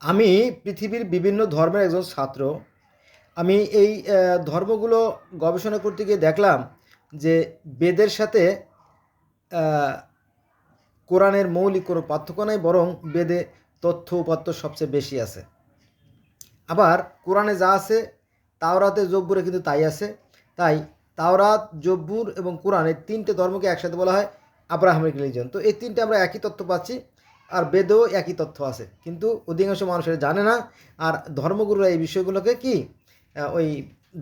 আমি পৃথিবীর বিভিন্ন ধর্মের একজন ছাত্র। আমি এই ধর্মগুলো গবেষণা করতে গিয়ে দেখলাম যে বেদের সাথে কোরআনের মৌলিক কোনো পার্থক্য নাই, বরং বেদে তথ্য উপাত্ত সবচেয়ে বেশি আছে। আবার কোরআনে যা আছে তাওরাতে জব্বুরে কিন্তু তাই আছে। তাই তাওরাত, জব্বুর এবং কোরআন এই তিনটে ধর্মকে একসাথে বলা হয় আব্রাহামিক রিলিজন। তো এই তিনটে আমরা একই তথ্য পাচ্ছি, আর বেদেও একই তথ্য আছে, কিন্তু অধিকাংশ মানুষের জানে না। আর ধর্মগুরুরা এই বিষয়গুলোকে কি ওই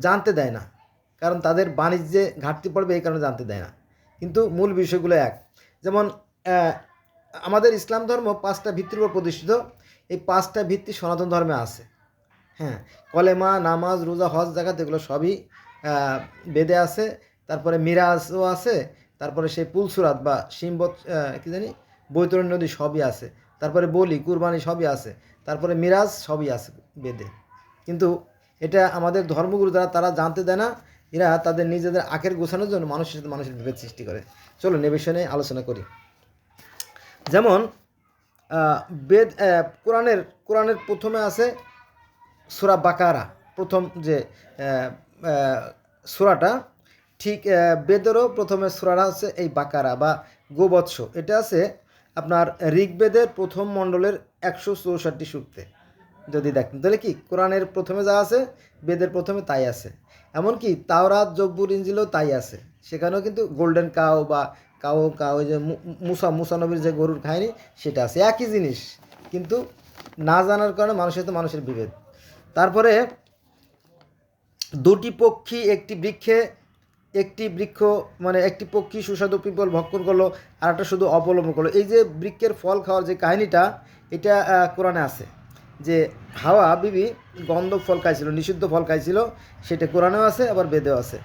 জানতে দেয় না, কারণ তাদের বাণিজ্যে ঘাটতি পড়বে, এই কারণে জানতে দেয় না। কিন্তু মূল বিষয়গুলো এক। যেমন আমাদের ইসলাম ধর্ম 5টা ভিত্তির উপর প্রতিষ্ঠিত। এই 5টা ভিত্তি সনাতন ধর্মে আছে। হ্যাঁ, কলেমা, নামাজ, রোজা, হজ, জাকাত এগুলো সবই বেদে আছে। তারপরে মিরাজও আছে। তারপরে সেই পুলসুরাত বা সিম্বত কী জানি বৈতরণী নদী সবই আছে। তারপরে বলি, কুরবানি সবই আছে। তারপরে মিরাজ সবই আছে বেদে। কিন্তু এটা আমাদের ধর্মগুরু যারা, তারা জানতে দেয় না। এরা তাদের নিজেদের আখের গোছানোর জন্য মানুষের সাথে মানুষের বিভেদ সৃষ্টি করে। চলুন এ বিষয়ে নিয়ে আলোচনা করি। যেমন বেদ কোরআনের প্রথমে আছে সূরা বাকারা। প্রথম যে সূরাটা, ঠিক বেদেরও প্রথমে সূরাটা হচ্ছে এই বাকারা বা গোবৎস। এটা আছে আপনার ঋগ্বেদের প্রথম মণ্ডলের 164 সূক্তে। যদি দেখেন তাহলে কি কোরআনের প্রথমে যা আছে বেদের প্রথমে তাই আছে। এমনকি তাওরাত, জব্বুর, ইনজিলও তাই আছে। সেখানেও কিন্তু গোল্ডেন কাউ বা কাউ যে মুসা নবীর যে গরুর কাহিনী, সেটা আছে, একই জিনিস। কিন্তু না জানার কারণে মানুষের সাথে মানুষের বিভেদ। তারপরে দুটি পক্ষী একটি বৃক্ষ, মানে একটি পক্ষী সুস্বাদু পিপল ভক্ষণ করলো, আর একটা শুধু অবলম্বন করলো। এই যে বৃক্ষের ফল খাওয়ার যে কাহিনীটা, এটা কোরআনে আছে। যে হাওয়া বিবি গন্ধক ফল খাইছিল, নিষিদ্ধ ফল খাইছিল, সেটা কোরআনেও আছে, আবার বেদেও আছে।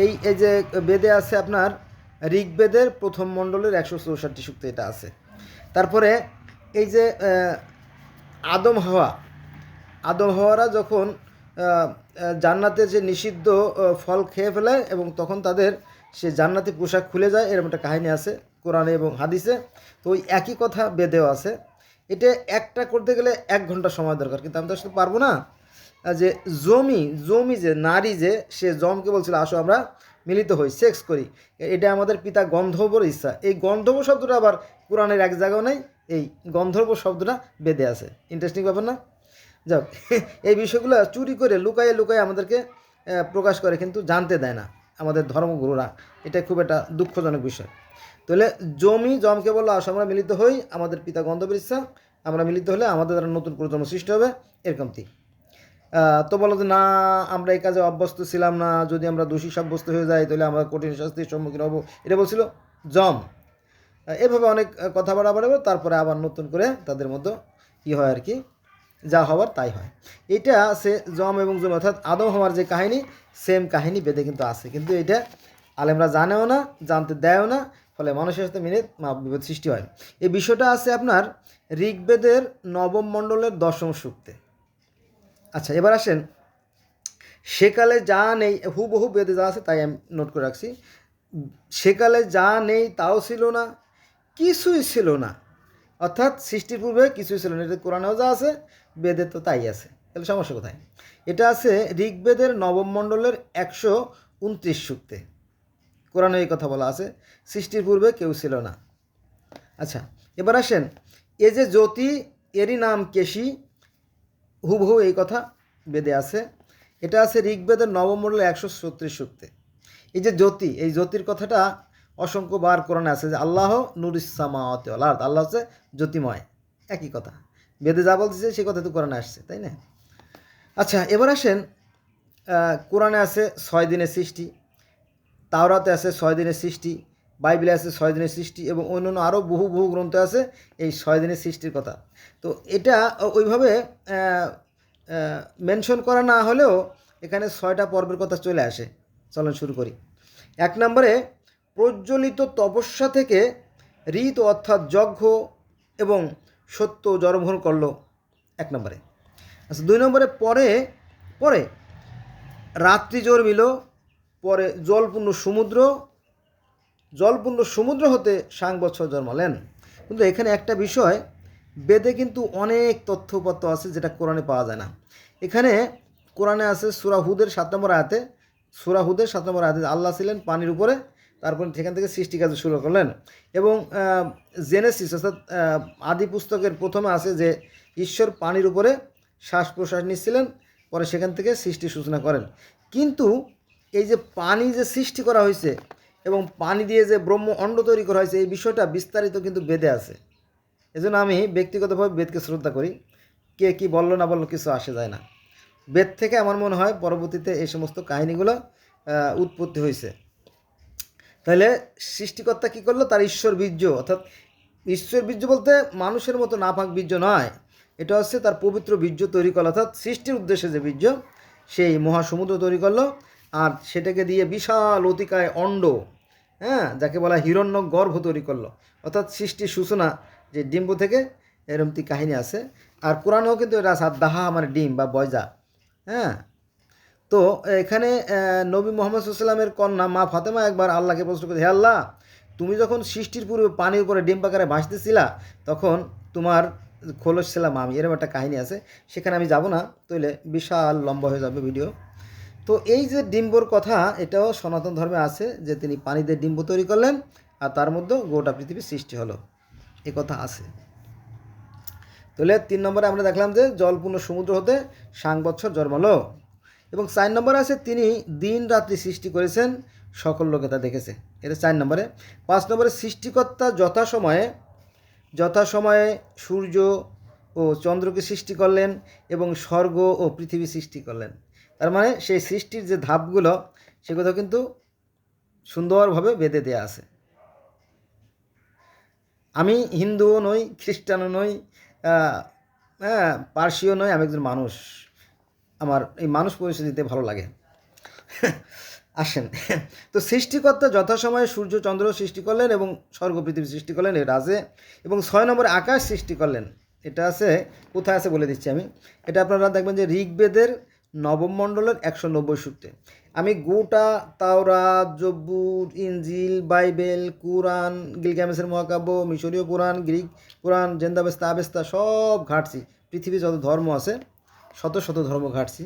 এই এই যে বেদে আছে আপনার ঋগ্বেদের প্রথম মণ্ডলের 164 সূক্তে এটা আছে। তারপরে এই যে আদম হাওয়ারা যখন জান্নাতের যে নিষিদ্ধ ফল খেয়ে ফেলে এবং তখন তাদের সে জান্নাতি পোশাক খুলে যায়, এরকম একটা কাহিনী আছে কোরআনে এবং হাদিসে। তো ওই একই কথা বেদেও আছে। এটা একটা করতে গেলে 1 ঘন্টা সময় দরকার, কিন্তু আমি তো আসলে পারবো না। যে জমি যে নারী, যে সে জমকে বলছিল আসো আমরা মিলিত হই, সেক্স করি, এটা আমাদের পিতা গন্ধর্বর ইচ্ছা। এই গন্ধর্ব শব্দটা আবার কোরআনের এক জায়গাও নেই, এই গন্ধর্ব শব্দটা বেদে আছে। ইন্টারেস্টিং ব্যাপার না? যাক, এই বিষয়গুলো চুরি করে লুকায়ে আমাদেরকে প্রকাশ করে, কিন্তু জানতে দেয় না আমাদের ধর্মগুরুরা। এটা খুব একটা দুঃখজনক বিষয়। তাহলে জমকে বললো আসো আমরা মিলিত হই, আমাদের পিতা গন্ধর্বের ইচ্ছা, আমরা মিলিত হলে আমাদের দ্বারা নতুন প্রজন্ম সৃষ্টি হবে, এরকমটি। তো বলো যে না, আমরা এই কাজে অভ্যস্ত ছিলাম না, যদি আমরা দোষী সাব্যস্ত হয়ে যাই তাহলে আমরা কঠিন শাস্তির সম্মুখীন হব, এটা বলছিল জম। এভাবে অনেক কথা বাড়াবো, তারপরে আবার নতুন করে তাদের মধ্যে কী হয় আর কি, যা হওয়ার তাই হয়। এটা আছে জম এবং জম, অর্থাৎ আদম হওয়ার যে কাহিনী, সেম কাহিনী বেদে কিন্তু আছে, কিন্তু এটা আলেমরা জানেও না, জানতে দেয়ও না, ফলে মানুষের সাথে মিলে বিভেদ সৃষ্টি হয়। এই বিষয়টা আছে আপনার ঋগ্বেদের 9ম মণ্ডলের 10ম সূক্তে। আচ্ছা, এবার আসেন সেকালে যা নেই, হুবহু বেদে যা আছে তাই আমি নোট করে রাখছি। সেকালে যা নেই তাও ছিল না, কিছুই ছিল না, অর্থাৎ সৃষ্টির পূর্বে কিছুই ছিল না। এটা কোরআনেও যা আছে বেদে তো তাই আছে, তাহলে সমস্যা কোথায়? এটা আছে ঋগ্বেদের 9ম মণ্ডলের 129 সূক্তে। কোরআনে এই কথা বলা আছে, সৃষ্টির পূর্বে কেউ ছিল না। আচ্ছা, এবার আসেন এ যে জ্যোতি, এরই নাম কেশী, হুবহু এই কথা বেদে আছে। এটা আছে ঋগ্বেদের 9ম মণ্ডলের 136 সূক্তে। এই যে জ্যোতি, এই জ্যোতির কথাটা অসংখ্যবার কোরআনে আছে, যে আল্লাহ নুরিসামাওয়াতি ওয়াল আরদ, আল্লাহ হচ্ছে জ্যোতিময়। একই কথা, বেদে যা বলতেছে সে কথা তো কোরআনে আসছে, তাই না? আচ্ছা, এবার আসেন কোরআনে আছে 6 দিনের সৃষ্টি, তাওরাতে আছে 6 দিনের সৃষ্টি, বাইবেলে আছে 6 দিনের সৃষ্টি, এবং অন্যান্য আরও বহু গ্রন্থ আছে এই 6 দিনের সৃষ্টির কথা। তো এটা ওইভাবে মেনশন করা না হলেও এখানে 6টা পর্বের কথা চলে আসে। চলুন শুরু করি। 1 নম্বরে প্রজ্বলিত তপস্যা থেকে ঋত অর্থাৎ যজ্ঞ এবং সত্য জন্মগ্রহণ করলো, 1 নম্বরে। আচ্ছা, 2 নম্বরে পরে রাত্রি জন্মিল, পরে জলপূর্ণ সমুদ্র হতে সাংবৎসর জন্মালেন। কিন্তু এখানে একটা বিষয়, বেদে কিন্তু অনেক তথ্যপত্র আছে যেটা কোরআনে পাওয়া যায় না। এখানে কোরআনে আছে সূরা হুদের 7 নম্বর আয়াতে, সূরা হুদের 7 নম্বর আয়াতে আল্লাহ ছিলেন পানির উপরে, তারপর সেখান থেকে সৃষ্টি কাজ শুরু করলেন। এবং জেনেসিস অর্থাৎ আদি পুস্তকের প্রথমে আছে যে ঈশ্বর পানির উপরে শ্বাস প্রশ্বাস নিচ্ছিলেন, পরে সেখান থেকে সৃষ্টি সূচনা করেন। কিন্তু এই যে পানি যে সৃষ্টি করা হয়েছে এবং পানি দিয়ে যে ব্রহ্ম অণ্ড তৈরি করা হয়েছে, এই বিষয়টা বিস্তারিত কিন্তু বেদে আছে। এজন্য আমি ব্যক্তিগতভাবে বেদকে শ্রদ্ধা করি। কে কী বললো না বললো কিছু আসে যায় না। বেদ থেকে আমার মনে হয় পরবর্তীতে এই সমস্ত কাহিনীগুলো উৎপত্তি হয়েছে। তাহলে সৃষ্টিকর্তা কী করলো? তার ঈশ্বর বীর্য, অর্থাৎ ঈশ্বর বীর্য বলতে মানুষের মতো নাপাক বীর্য নয়, এটা হচ্ছে তার পবিত্র বীর্য তৈরি করলো, অর্থাৎ সৃষ্টির উদ্দেশ্যে যে বীর্য, সেই মহাসমুদ্র তৈরি করলো। আর সেটাকে দিয়ে বিশাল অতিকায় অণ্ড, হ্যাঁ, যাকে বলা হিরণ্য গর্ভ তৈরি করলো, অর্থাৎ সৃষ্টির সূচনা যে ডিম্ব থেকে, এরমতি কাহিনী আছে। আর কোরআনেও কিন্তু এটা আছে, দাহা মানে ডিম বা বয়জা, হ্যাঁ। তো এখানে নবী মোহাম্মদ সাল্লামের কন্যা মা ফাতেমা একবার আল্লাহকে প্রশ্ন করে, হে আল্লাহ, তুমি যখন সৃষ্টির পূর্বে পানির উপরে ডিম পাকারে ভাসতেছিলা, তখন তোমার খোলস ছিলাম আমি, এরকম একটা কাহিনী আছে। সেখানে আমি যাব না, তাইলে বিশাল লম্বা হয়ে যাবে ভিডিও। তো এই যে ডিম্বর কথা, এটাও সনাতন ধর্মে আছে যে তিনি পানি দিয়ে ডিম্ব তৈরি করলেন আর তার মধ্যে গোটা পৃথিবীর সৃষ্টি হলো, এ কথা আছে। তাহলে 3 নম্বরে আমরা দেখলাম যে জলপূর্ণ সমুদ্র হতে সাংবৎসর জন্মালো। এবং 4 নম্বরে আছে তিনি দিন রাত্রি সৃষ্টি করেছেন, সকল লোকে তা দেখেছে, এটা 4 নম্বরে। 5 নম্বরে সৃষ্টিকর্তা যথাসময়ে সূর্য ও চন্দ্রকে সৃষ্টি করলেন এবং স্বর্গ ও পৃথিবী সৃষ্টি করলেন। তার মানে সেই সৃষ্টির যে ধাপগুলো, সেগুলো কিন্তু সুন্দরভাবে বেঁধে দেওয়া আছে। আমি হিন্দুও নই, খ্রিস্টানও নই, হ্যাঁ, পার্সিও নই, আমি একজন মানুষ। আমার এই মানুষ পরিচয় দিতে ভালো লাগে। আসেন, তো সৃষ্টিকর্তা যথাসময়ে সূর্য চন্দ্র সৃষ্টি করলেন এবং স্বর্গ পৃথিবী সৃষ্টি করলেন, এটা আছে। এবং 6 নম্বরে আকাশ সৃষ্টি করলেন, এটা আছে। কোথায় আছে বলে দিচ্ছি আমি। এটা আপনারা দেখবেন যে ঋগ্বেদের 9ম মণ্ডলের 190 সূক্তে। আমি গোটা তাওরাত, জব্বুর, ইনজিল, বাইবেল, কুরআন, গিলগামেশের মহাকাব্য, মিশরীয় পুরাণ, গ্রিক পুরাণ, জেন্দাবেস্তা আবেস্তা সব ঘাটছি। পৃথিবী যত ধর্ম আছে শত শত ধর্ম ঘাটছি।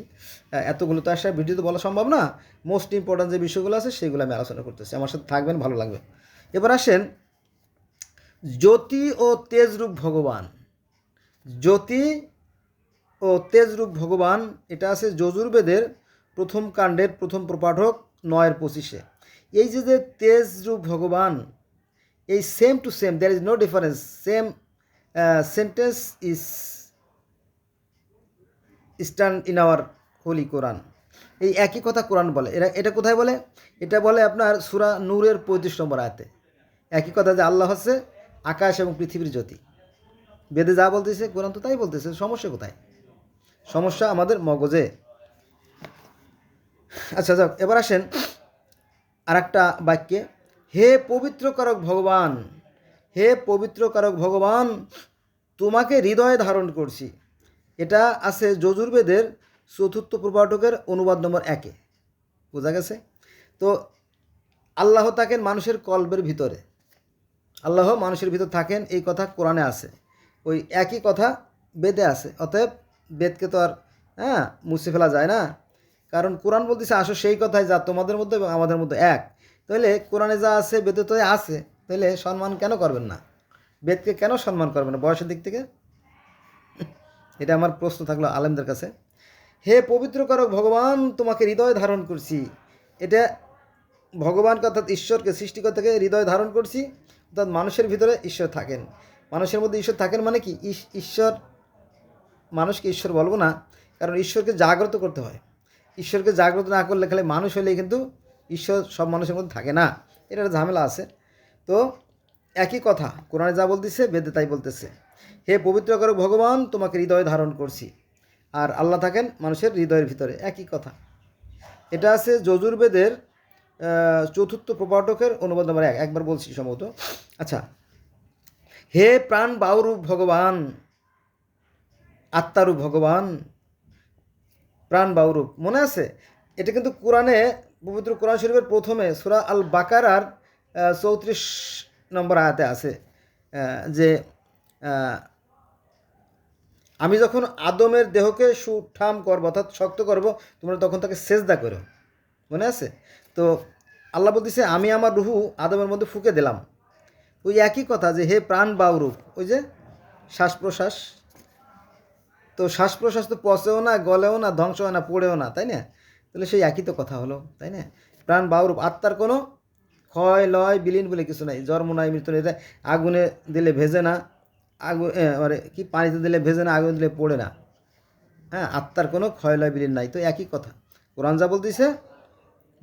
এতগুলো তো আসলে ভিডিওতে বলা সম্ভব না। মোস্ট ইম্পর্ট্যান্ট যে বিষয়গুলো আছে সেগুলো আমি আলোচনা করতেছি, আমার সাথে থাকবেন, ভালো লাগবে। এবার আসেন জ্যোতি ও তেজরূপ ভগবান। জ্যোতি ও তেজরূপ ভগবান, এটা আছে যজুর্বেদের প্রথম কাণ্ডের প্রথম প্রপাঠক 9:25। এই যে যে তেজরূপ ভগবান, এই same to same, there is no difference, same sentence is stand in our holy Quran. এই একই কথা কোরআন বলে। এটা কোথায় বলে? এটা বলে আপনার সূরা নূরের 35 নম্বর আয়াতে। একই কথা যে আল্লাহ হচ্ছে আকাশ এবং পৃথিবীর জ্যোতি। বেদে যা বলতেছে কোরআন তো তাই বলতেছে, সমস্যা কোথায়? সমস্যা আমাদের মগজে। আচ্ছা যাক, এবার আসেন আর একটা বাক্যে, হে পবিত্রকারক ভগবান, হে পবিত্রকারক ভগবান, তোমাকে হৃদয়ে ধারণ করছি। এটা আছে যজুর্বেদের 4র্থ প্রপাঠকের অনুবাদ নম্বর 1-এ। বোঝা গেছে? তো আল্লাহ থাকেন মানুষের কল্পের ভিতরে, আল্লাহ মানুষের ভিতর থাকেন, এই কথা কোরআনে আছে। ওই একই কথা বেদে আছে। অতএব বেদকে তো আর মুছে ফেলা যায় না, কারণ কোরআন বলতেছে আসো সেই কথাই যা তোমাদের মধ্যে এবং আমাদের মধ্যে এক। তাহলে কোরআনে যা আছে বেদে তো আছে, তাহলে সম্মান কেন করবেন না? বেদকে কেন সম্মান করবেন না বয়সের দিক থেকে? এটা আমার প্রশ্ন থাকলো আলেমদের কাছে। হে পবিত্রকারক ভগবান, তোমাকে হৃদয় ধারণ করছি। এটা ভগবানকে অর্থাৎ ঈশ্বরকে, সৃষ্টিকর্তাকে হৃদয় ধারণ করছি, অর্থাৎ মানুষের ভিতরে ঈশ্বর থাকেন। মানুষের মধ্যে ঈশ্বর থাকেন মানে কি? ঈশ্বর, মানুষকে ঈশ্বর বলবো না, কারণ ঈশ্বরকে জাগ্রত করতে হয়। ঈশ্বরকে জাগ্রত না করলে খালি মানুষ হলেই কিন্তু ঈশ্বর সব মানুষের মধ্যে থাকে না, এটা একটা ঝামেলা আছে। তো একই কথা কোরআনে যা বলতেছে বেদে তাই বলতেছে। হে পবিত্রকারক ভগবান, তোমাকে হৃদয় ধারণ করছি। আর আল্লাহ থাকেন মানুষের হৃদয়ের ভিতরে, একই কথা। এটা আছে যজুর্বেদের 4র্থ প্রপাঠকের অনুবাদ নম্বর 1, একবার বলছি সম্ভবত। আচ্ছা, হে প্রাণ বায়ুরূপ ভগবান, আত্মারূপ ভগবান, প্রাণ বায়ুরূপ, মনে আছে? এটা কিন্তু কোরআনে, পবিত্র কোরআন শরীফের প্রথমে সূরা আল বাকারার 34 নম্বর আয়াতে আছে যে আমি যখন আদমের দেহকে সুঠাম করবো অর্থাৎ শক্ত করব, তোমরা তখন তাকে সেজদা করো। মনে আছে? তো আল্লাহ বলতেছে আমি আমার রুহু আদমের মধ্যে ফুঁকে দিলাম। ওই একই কথা যে হে প্রাণ বায়ুরূপ, ওই যে শ্বাস প্রশ্বাস, তো শ্বাস প্রশ্বাস তো পচেও না, গলেও না, ধ্বংস হয় না, পড়েও না, তাই না? তাহলে সেই একই তো কথা হলো, তাই না? প্রাণ বায়ুরূপ, আত্মার কোনো ক্ষয় লয় বিলীন বলে কিছু নাই, জন্ম নাই মৃত্যু নেই। এটা আগুনে দিলে ভেজে না, আগুন মানে কি পানিতে দিলে ভেজে না, আগুনে দিলে পড়ে না। হ্যাঁ, আত্মার কোনো ক্ষয় লয় বিলীন নাই, তো একই কথা। কোরআন যা বলতেছে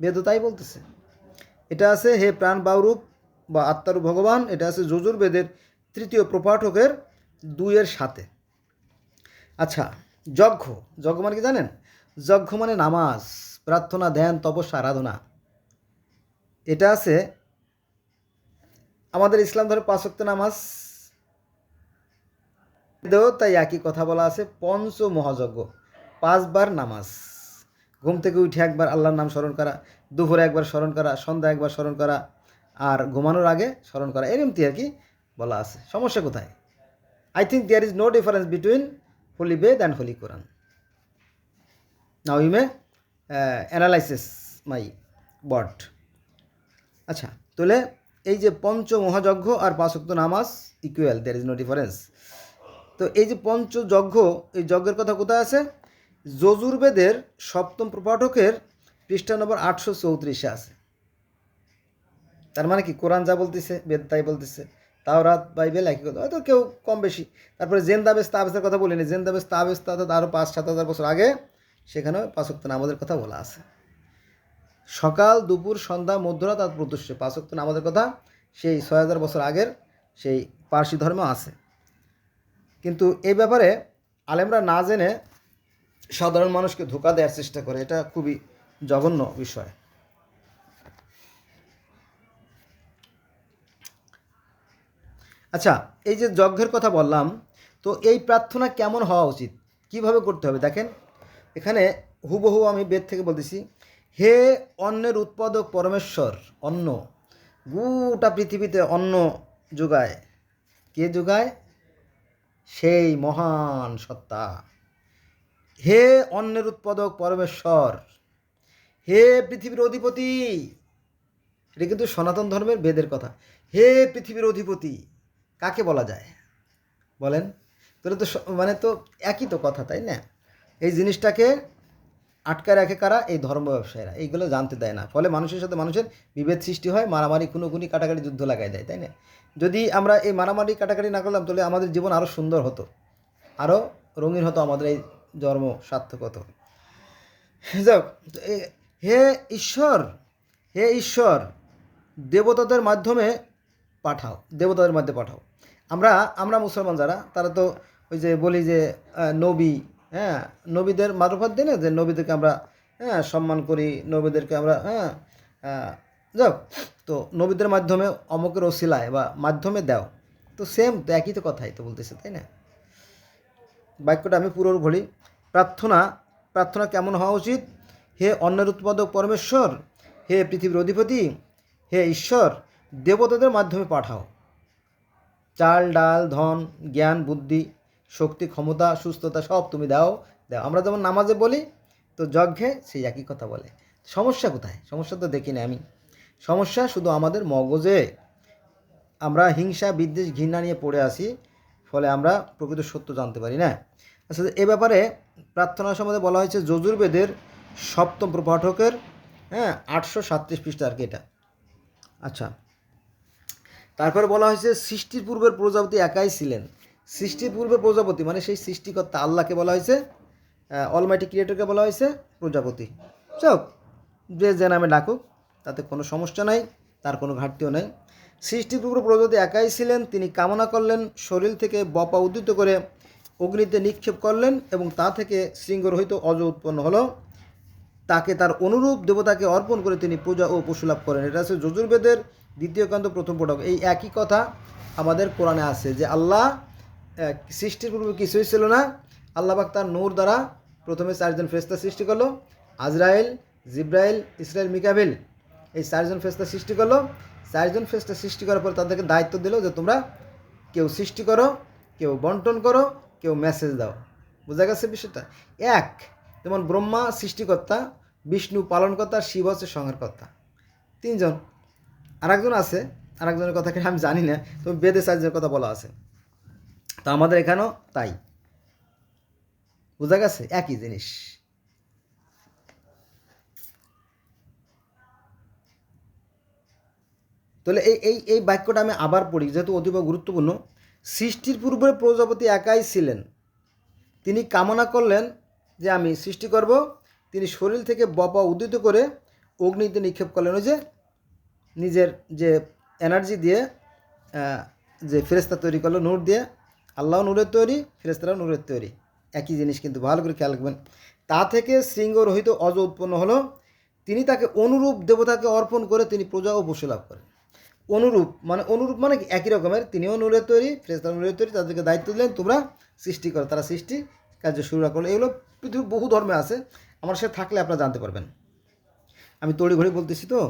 বেদও তাই বলতেছে। এটা আছে হে প্রাণ বায়ুরূপ বা আত্মারূপ ভগবান, এটা আছে যজুর্বেদের 3য় প্রপাঠকের 2-7। আচ্ছা, যজ্ঞ, যজ্ঞ মানে কি জানেন? যজ্ঞ মানে নামাজ, প্রার্থনা, ধ্যান, তপস্যা, আরাধনা। এটা আছে আমাদের ইসলাম ধর্মে 5 ওয়াক্ত নামাজ, দেও তাই একই কথা বলা আছে, পঞ্চ মহাযজ্ঞ, 5 বার নামাজ, ঘুম থেকে উঠে একবার আল্লাহর নাম স্মরণ করা, দুপুরে একবার স্মরণ করা, সন্ধ্যা একবার স্মরণ করা, আর ঘুমানোর আগে স্মরণ করা, এরমতি আর কি বলা আছে। সমস্যা কোথায়? I think there is no difference between holy Ved and holy Quran. Now you may analysis my word. আচ্ছা, তাহলে এই যে পঞ্চ মহাযজ্ঞ আর 5 ওয়াক্ত নামাজ equal, there is no difference. তো এই যে পঞ্চযজ্ঞ, এই যজ্ঞের কথা কোথায় আছে? যজুর্বেদের 7ম প্রপাঠকের পৃষ্ঠা নম্বর 834 আছে। তার মানে কি কোরআন যা বলতেছে বেদ তাই বলতেছে, তাওরাত বাইবেল একই কথা, হয়তো কেউ কম বেশি। তারপরে জেন্দাবেস তাবেসের কথা বলিনি, জেন্দাবেস তাবেস অর্থাৎ আরও 5-7 হাজার বছর আগে, সেখানেও 5 ওয়াক্ত নামাজের কথা বলা আছে। সকাল দুপুর সন্ধ্যা মধ্যরাত আর প্রত্যুষে 5 ওয়াক্ত নামাজের কথা সেই 6,000 বছর আগের সেই পার্সি ধর্মেও আছে। কিন্তু এই ব্যাপারে আলেমরা না জেনে সাধারণ মানুষকে ধোঁকা দেওয়ার চেষ্টা করে, এটা খুবই জঘন্য বিষয়। আচ্ছা, এই যে যজ্ঞের কথা বললাম, তো এই প্রার্থনা কেমন হওয়া উচিত, কিভাবে করতে হবে? দেখেন, এখানে হুবহু আমি বেদ থেকে বলতেছি, হে অন্নের উৎপাদক পরমেশ্বর, অন্ন, গোটা পৃথিবীতে অন্ন যোগায়, কে যোগায়? সেই মহান সত্তা। হে অন্নের উৎপাদক পরমেশ্বর, হে পৃথিবীর অধিপতি। এটা কিন্তু সনাতন ধর্মের বেদের কথা। হে পৃথিবীর অধিপতি কাকে বলা যায় বলেন? তাহলে তো মানে তো একই তো কথা, তাই না? এই জিনিসটাকে আটকায় রাখে কারা? এই ধর্ম ব্যবসায়ীরা, এইগুলো জানতে দেয় না। ফলে মানুষের সাথে মানুষের বিভেদ সৃষ্টি হয়, মারামারি, খুনোখুনি, কাটাকাটি, যুদ্ধ লাগাই দেয়, তাই না? যদি আমরা এই মারামারি কাটাকাটি না করলাম, তাহলে আমাদের জীবন আরও সুন্দর হতো, আরও রঙিন হতো, আমাদের এই জন্ম সার্থক হতো। যাক, হে ঈশ্বর, হে ঈশ্বর, দেবতাদের মাধ্যমে পাঠাও, দেবতাদের মাধ্যমে পাঠাও। আমরা আমরা মুসলমান যারা, তারা তো ওই যে বলি যে নবী, হ্যাঁ, নবীদের মারফত দিই না, যে নবীদেরকে আমরা সম্মান করি, নবীদেরকে আমরা যাক, তো নবীদের মাধ্যমে অমুকের ওসিলায় বা মাধ্যমে দাও, তো সেম তো একই তো কথাই তো বলতেছে, তাই না? বাক্যটা আমি পুরো বলি, প্রার্থনা, প্রার্থনা কেমন হওয়া উচিত? হে অন্নের উৎপাদক পরমেশ্বর, হে পৃথিবীর অধিপতি, হে ঈশ্বর, দেবতাদের মাধ্যমে পাঠাও, চাল ডাল ধন জ্ঞান বুদ্ধি শক্তি ক্ষমতা সুস্থতা সব তুমি দাও দাও। আমরা যেমন নামাজে বলি, তো যজ্ঞে সেই একই কথা বলে। সমস্যা কোথায়? সমস্যা তো দেখি না আমি, সমস্যা শুধু আমাদের মগজে। আমরা হিংসা বিদ্বেষ ঘৃণা নিয়ে পড়ে আসি, ফলে আমরা প্রকৃত সত্য জানতে পারি না। আচ্ছা, এ ব্যাপারে প্রার্থনার সম্বন্ধে বলা হয়েছে যজুর্বেদের 7ম প্রপাঠকের 837 পৃষ্ঠা আর কি এটা। আচ্ছা, তারপরে বলা হয়েছে সৃষ্টির পূর্বের প্রজাপতি একাই ছিলেন। সৃষ্টির পূর্বের প্রজাপতি মানে সেই সৃষ্টিকর্তা আল্লাহকে বলা হয়েছে, অলমাইটি ক্রিয়েটরকে বলা হয়েছে প্রজাপতি। চোখ যে নামে ডাকুক, তাতে কোনো সমস্যা নাই, তার কোনো ঘাটতিও নেই। সৃষ্টির পূর্বে প্রজাপতি একাই ছিলেন, তিনি কামনা করলেন, শরীর থেকে বপা উদ্যত করে অগ্নিতে নিক্ষেপ করলেন এবং তা থেকে শৃঙ্গরহিত অজ উৎপন্ন হলো। তাকে তার অনুরূপ দেবতাকে অর্পণ করে তিনি পূজা ও পশু লাভ করেন। এটা হচ্ছে যজুর্বেদের 2য় কাণ্ড 1ম পটক। এই একই কথা আমাদের কোরআনে আছে যে আল্লাহ সৃষ্টির পূর্বে কিছুই ছিল না, আল্লাহ পাক তার নূর দ্বারা প্রথমে 4 জন ফেরেশতা সৃষ্টি করলো, আজরাইল, জিব্রাইল, ইসরাইল, মিকাবিল, এই 4 জন ফেরেশতা সৃষ্টি করলো। 4 জন ফেরেশতা সৃষ্টি করার পর তাদেরকে দায়িত্ব দিল যে তোমরা কেউ সৃষ্টি করো, কেউ বন্টন করো, কেউ মেসেজ দাও। বোঝা গেছে বিষয়টা? এক, যেমন ব্রহ্মা সৃষ্টিকর্তা, বিষ্ণু পালনকর্তা, শিব হচ্ছে সংহারকর্তা, তিনজন। আরেকজন আছে, আরেকজনের কথা আমি জানি না, তবে বেদে চারজনের কথা বলা আছে। তো আমাদের এখানেও তাই। বোঝা গেছে? একই জিনিস। তাহলে এই এই এই বাক্যটা আমি আবার পড়ি, যেহেতু অতীব গুরুত্বপূর্ণ। সৃষ্টির পূর্বে প্রজাপতি একাই ছিলেন, তিনি কামনা করলেন যে আমি সৃষ্টি করব। তিনি শরীর থেকে বপা উদ্যত করে অগ্নিতে নিক্ষেপ করলেন। ওই যে নিজের যে এনার্জি দিয়ে যে ফেরেস্তা তৈরি করলো নূর দিয়ে, আল্লাহ নূরের তৈরি, ফেরেস্তারাও নূরের তৈরি, একই জিনিস কিন্তু, ভালো করে খেয়াল রাখবেন। তা থেকে শৃঙ্গ রহিত অজ উৎপন্ন হলো, তিনি তাকে অনুরূপ দেবতাকে অর্পণ করে তিনি প্রজা ও পশু লাভ করেন। অনুরূপ মানে কি একই রকমের, তিনিও নূরের তৈরি, ফেরেশতারা নূরের তৈরি, তাদেরকে দায়িত্ব দিলেন তোমরা সৃষ্টি করো, তারা সৃষ্টি কার্য শুরু করলো। এগুলো পৃথিবীর বহু ধর্মে আছে, আমার সাথে থাকলে আপনারা জানতে পারবেন, আমি তড়িঘড়ি বলতেছি তো।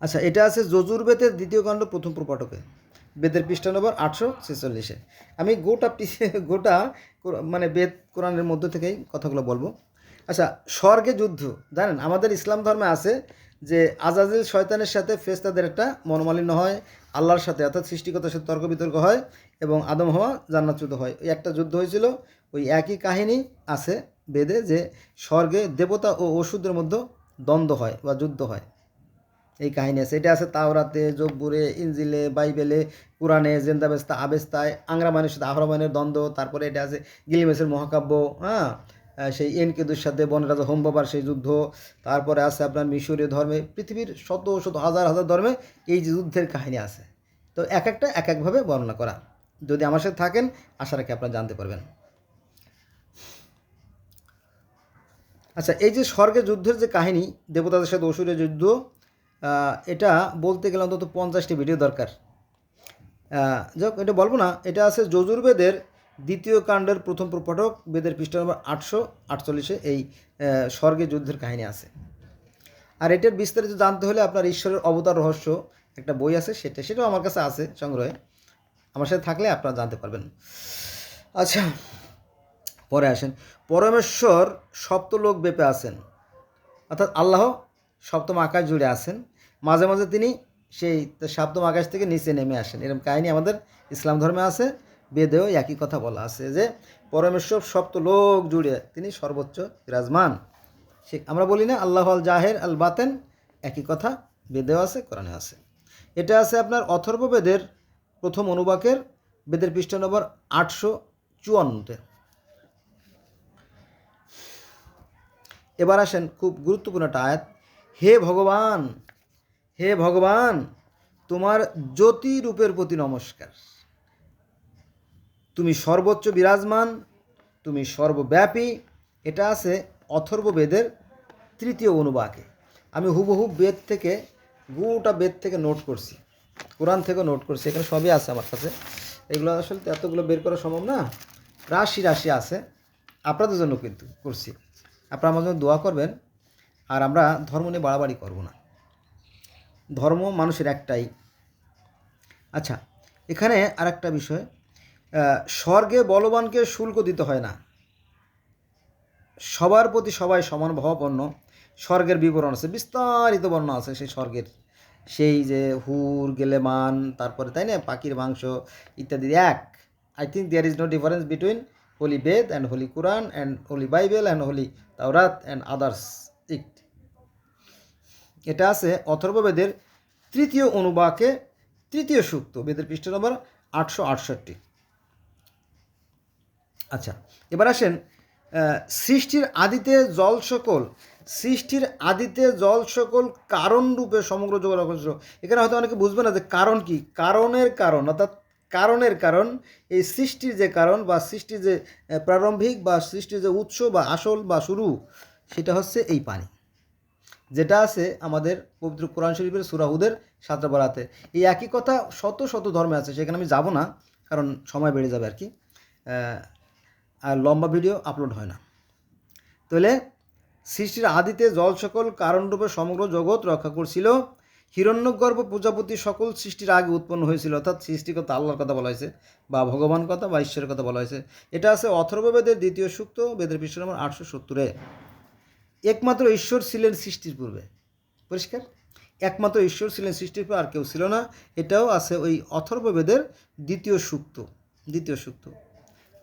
আচ্ছা, এটা আছে যজুর্বেদের দ্বিতীয় কাণ্ড প্রথম প্রপাঠকে, বেদের পৃষ্ঠা নম্বর 846। আমি গোটা মানে বেদ কোরআনের মধ্য থেকেই কথাগুলো বলবো। আচ্ছা, স্বর্গে যুদ্ধ জানেন, আমাদের ইসলাম ধর্মে আছে যে আজাজিল শয়তানের সাথে ফেরেশতাদের একটা মনোমালিন্য হয়, আল্লাহর সাথে অর্থাৎ সৃষ্টিকর্তার সাথে তর্ক বিতর্ক হয়, এবং আদম হওয়া জান্নাতচ্যুত হয়। ওই একটা যুদ্ধ হয়েছিল, ওই একই কাহিনী আছে বেদে, যে স্বর্গে দেবতা ও অসুরদের মধ্যে দ্বন্দ্ব হয় বা যুদ্ধ হয়, এই কাহিনী আছে। এটা আছে তাওরাতে, জব্বুরে, ইনজিলে, বাইবেলে, কোরআনে, জেন্দাবেস্তা, আবেস্তায়, আংরামানের সাথে আহরামানের দ্বন্দ্ব। তারপরে এটা আছে গিলমেসের মহাকাব্য, হ্যাঁ, সেই এনকেদুর সাথে বনরাজা হোম বাবার সেই যুদ্ধ। তারপরে আছে আপনার মিশরীয় ধর্মে, পৃথিবীর শত শত হাজার হাজার ধর্মে এই যে যুদ্ধের কাহিনী আছে। তো এক একটা এক একভাবে বর্ণনা করা। যদি আমার সাথে থাকেন, আশা রাখি আপনারা জানতে পারবেন। আচ্ছা, এই যে স্বর্গের যুদ্ধের যে কাহিনী, দেবতাদের সাথে অসুরের যুদ্ধ, এটা বলতে গেলে অন্তত 50টি ভিডিও দরকার। যাক, এটা বলবো না। এটা আছে যজুর্বেদের দ্বিতীয় কাণ্ডের প্রথম প্রপাঠক, বেদের পৃষ্ঠা নম্বর 848, এই স্বর্গের যুদ্ধের কাহিনী আছে। আর এটার বিস্তারিত জানতে হলে আপনার ঈশ্বরের অবতার রহস্য একটা বই আছে, সেটাও আমার কাছে আছে সংগ্রহে, আমার সাথে থাকলে আপনারা জানতে পারবেন। আচ্ছা, পরে আসেন। পরমেশ্বর সপ্তলোক ব্যাপে আছেন, অর্থাৎ আল্লাহ সপ্তম আকাশ জুড়ে আছেন। মাঝে মাঝে তিনি সেই সপ্তম আকাশ থেকে নিচে নেমে আসেন, এরকম কাহিনী আমাদের ইসলাম ধর্মে আছে, বেদেও একই কথা বলা আছে যে পরমেশ্বর সপ্তলোক জুড়ে তিনি সর্বোচ্চ বিরাজমান। সে আমরা বলি না আল্লাহ আল জাহের আল বাতেন, একই কথা বেদেও আছে, কোরআনে আছে। এটা আছে আপনার অথর্ববেদের প্রথম অনুবাকের, বেদের পৃষ্ঠা নম্বর 854। এবার আসেন খুব গুরুত্বপূর্ণ একটা আয়াত। হে ভগবান, হে ভগবান, তোমার জ্যোতি রূপের প্রতি নমস্কার, তুমি সর্বোচ্চ বিরাজমান, তুমি সর্বব্যাপী। এটা আছে অথর্ববেদের তৃতীয় অনুবাকে। আমি হুবহু বেদ থেকে, গোটা বেদ থেকে নোট করছি, কোরআন থেকেও নোট করছি, এখানে সবই আছে আমার কাছে। এগুলো আসলে এতগুলো বের করা সম্ভব না, রাশি রাশি আছে, আপনাদের জন্য কিন্তু করছি। আপনারা আমার জন্য দোয়া করবেন, আর আমরা ধর্ম নিয়ে বাড়াবাড়ি করব না, ধর্ম মানুষের একটাই। আচ্ছা, এখানে আর একটা বিষয়, স্বর্গে বলবানকে শুল্ক দিতে হয় না, সবার প্রতি সবাই সমান ভাবাপন্ন। স্বর্গের বিবরণ আছে, বিস্তারিত বর্ণনা আছে সেই স্বর্গের, সেই যে হুর, গেলেমান, তারপরে তাই না, পাখির মাংস ইত্যাদি। I think there is no difference between holy Ved and holy Quran and holy Bible and holy তাওরাত অ্যান্ড আদার্স ইট। এটা আছে অথর্ববেদের তৃতীয় অনুবাকে, তৃতীয় সূক্ত, বেদের পৃষ্ঠা নম্বর 868। আচ্ছা, এবার আসেন সৃষ্টির আদিতে জল সকল কারণ রূপে সমগ্র জগৎ অগ্রসর। এখানে হয়তো অনেকে বুঝবে না যে কারণ কি, কারণের কারণ, অর্থাৎ কারণের কারণ, এই সৃষ্টির যে কারণ বা সৃষ্টির যে প্রারম্ভিক বা সৃষ্টির যে উৎস বা আসল বা শুরু, সেটা হচ্ছে এই পানি, যেটা আছে আমাদের পবিত্র কোরআন শরীফের সূরা হুদের 7 বরাতে। এই একই কথা শত শত ধর্মে আছে, সেখানে আমি যাব না, কারণ সময় বেড়ে যাবে আর কি, আর লম্বা ভিডিও আপলোড হয় না। তাহলে সৃষ্টির আদিতে জল সকল কারণরূপে সমগ্র জগৎ রক্ষা করছিল, হিরণ্যগর্ভ প্রজাপতি সকল সৃষ্টির আগে উৎপন্ন হয়েছিল, অর্থাৎ সৃষ্টিকর্তা আল্লাহর কথা বলা হয়েছে বা ভগবান কথা বা ঈশ্বরের কথা বলা হয়েছে। এটা আছে অথর্ববেদের 2য় সূক্ত, বেদের পৃষ্ঠা নম্বর 870-এ। একমাত্র ঈশ্বর ছিলেন সৃষ্টির পূর্বে, পরিষ্কার, একমাত্র ঈশ্বর ছিলেন সৃষ্টির পূর্বে, আর কেউ ছিল না। এটাও আছে ওই অথর্ববেদের 2য় সূক্ত।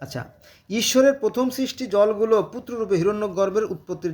আচ্ছা, ঈশ্বরের প্রথম সৃষ্টি জলগুলো পুত্ররূপে হিরণ্যগর্ভের উৎপত্তির